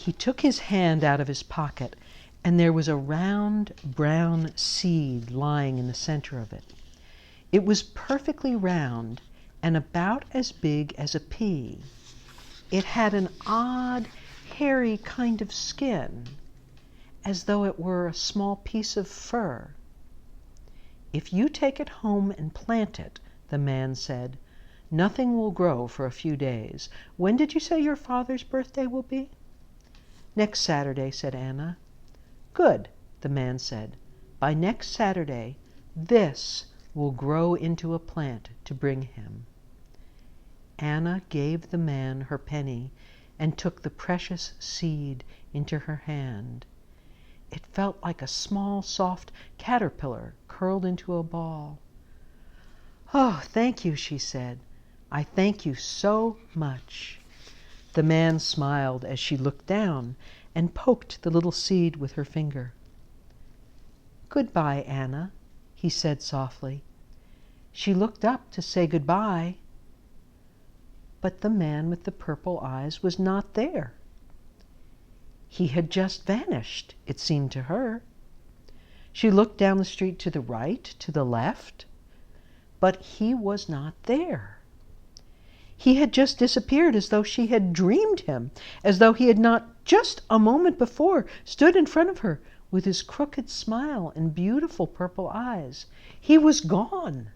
He took his hand out of his pocket, and there was a round brown seed lying in the center of it. It was perfectly round and about as big as a pea. It had an odd, hairy kind of skin, as though it were a small piece of fur. "If you take it home and plant it," the man said, "nothing will grow for a few days. When did you say your father's birthday will be?" "Next Saturday," said Anna. "Good," the man said. "By next Saturday, this will grow into a plant to bring him." Anna gave the man her penny and took the precious seed into her hand. It felt like a small, soft caterpillar curled into a ball. "Oh, thank you," she said. "I thank you so much." The man smiled as she looked down and poked the little seed with her finger. "Goodbye, Anna," he said softly. She looked up to say goodbye, but the man with the purple eyes was not there. He had just vanished, it seemed to her. She looked down the street to the right, to the left, but he was not there. He had just disappeared, as though she had dreamed him, as though he had not just a moment before stood in front of her with his crooked smile and beautiful purple eyes. He was gone,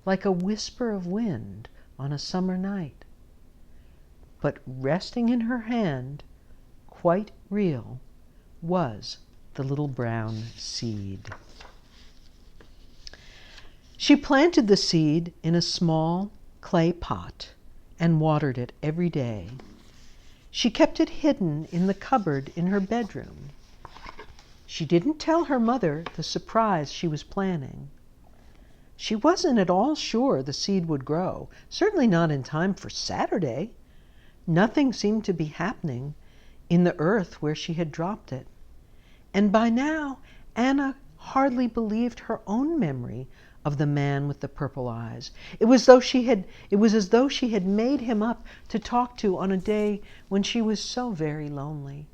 like a whisper of wind on a summer night. But resting in her hand, quite real, was the little brown seed. She planted the seed in a small clay pot and watered it every day. She kept it hidden in the cupboard in her bedroom. She didn't tell her mother the surprise she was planning. She wasn't at all sure the seed would grow, certainly not in time for Saturday. Nothing seemed to be happening in the earth where she had dropped it. And by now, Anna hardly believed her own memory of the man with the purple eyes. It was as though she had made him up to talk to on a day when she was so very lonely,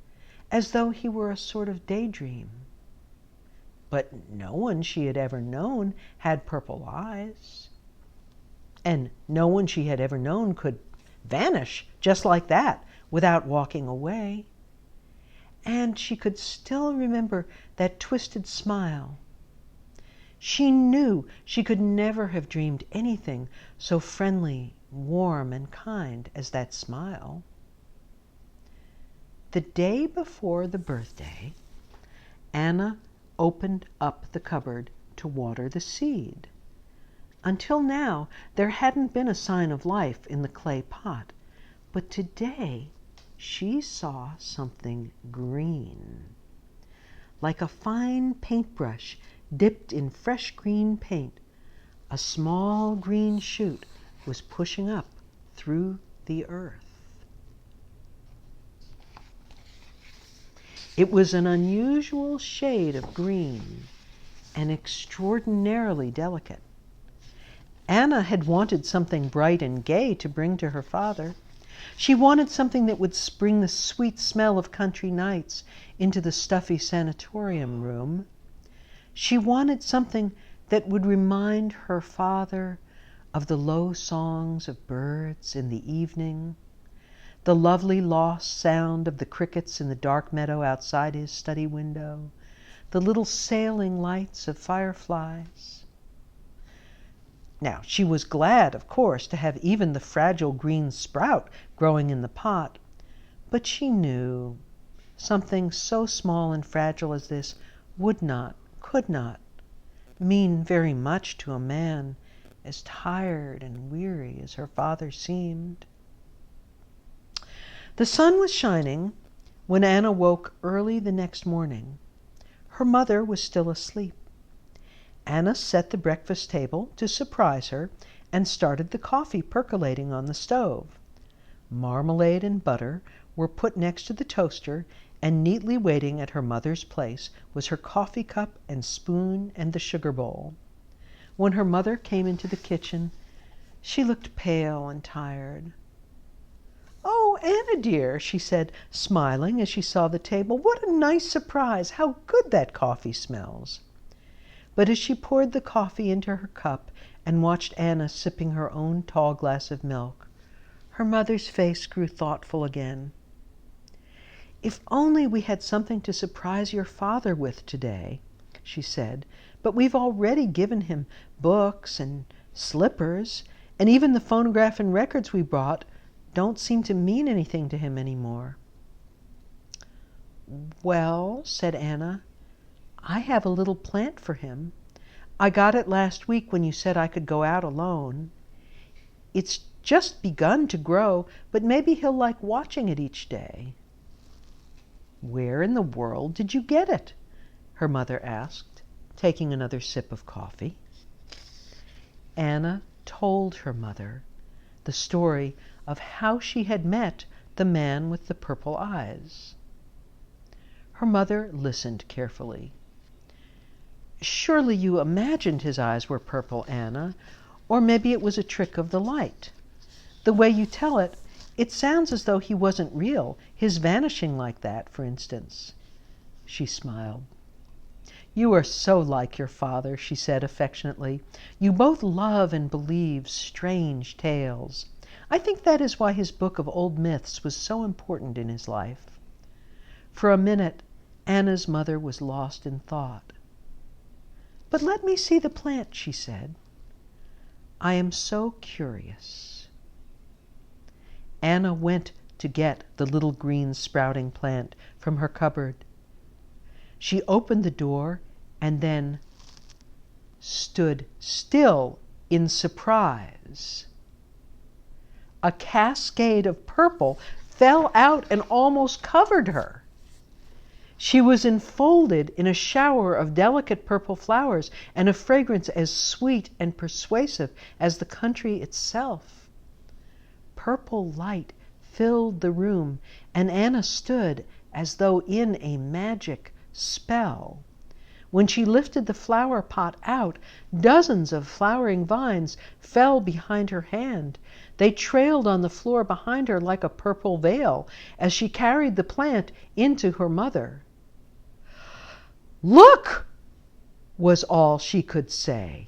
as though he were a sort of daydream. But no one she had ever known had purple eyes. And no one she had ever known could vanish just like that without walking away. And she could still remember that twisted smile. She knew she could never have dreamed anything so friendly, warm, and kind as that smile. The day before the birthday, Anna opened up the cupboard to water the seed. Until now, there hadn't been a sign of life in the clay pot, but today she saw something green. Like a fine paintbrush dipped in fresh green paint, a small green shoot was pushing up through the earth. It was an unusual shade of green and extraordinarily delicate. Anna had wanted something bright and gay to bring to her father. She wanted something that would bring the sweet smell of country nights into the stuffy sanatorium room. She wanted something that would remind her father of the low songs of birds in the evening, the lovely lost sound of the crickets in the dark meadow outside his study window, the little sailing lights of fireflies. Now, she was glad, of course, to have even the fragile green sprout growing in the pot, but she knew something so small and fragile as this would not, could not, mean very much to a man as tired and weary as her father seemed. The sun was shining when Anna woke early the next morning. Her mother was still asleep. Anna set the breakfast table to surprise her and started the coffee percolating on the stove. Marmalade and butter were put next to the toaster, and neatly waiting at her mother's place was her coffee cup and spoon and the sugar bowl. When her mother came into the kitchen, she looked pale and tired. "Oh, Anna dear," she said, smiling as she saw the table, "what a nice surprise! How good that coffee smells!" But as she poured the coffee into her cup and watched Anna sipping her own tall glass of milk, her mother's face grew thoughtful again. "If only we had something to surprise your father with today," she said, "but we've already given him books and slippers, and even the phonograph and records we brought don't seem to mean anything to him anymore." "Well," said Anna, "I have a little plant for him. I got it last week when you said I could go out alone. It's just begun to grow, but maybe he'll like watching it each day." "Where in the world did you get it?" her mother asked, taking another sip of coffee. Anna told her mother the story of how she had met the man with the purple eyes. Her mother listened carefully. "Surely you imagined his eyes were purple, Anna, or maybe it was a trick of the light. The way you tell it, it sounds as though he wasn't real, his vanishing like that, for instance." She smiled. "You are so like your father," she said affectionately. "You both love and believe strange tales. I think that is why his book of old myths was so important in his life." For a minute, Anna's mother was lost in thought. "But let me see the plant," she said. "I am so curious." Anna went to get the little green sprouting plant from her cupboard. She opened the door and then stood still in surprise. A cascade of purple fell out and almost covered her. She was enfolded in a shower of delicate purple flowers and a fragrance as sweet and persuasive as the country itself. Purple light filled the room, and Anna stood as though in a magic spell. When she lifted the flower pot out, dozens of flowering vines fell behind her hand. They trailed on the floor behind her like a purple veil as she carried the plant into her mother. "Look!" was all she could say.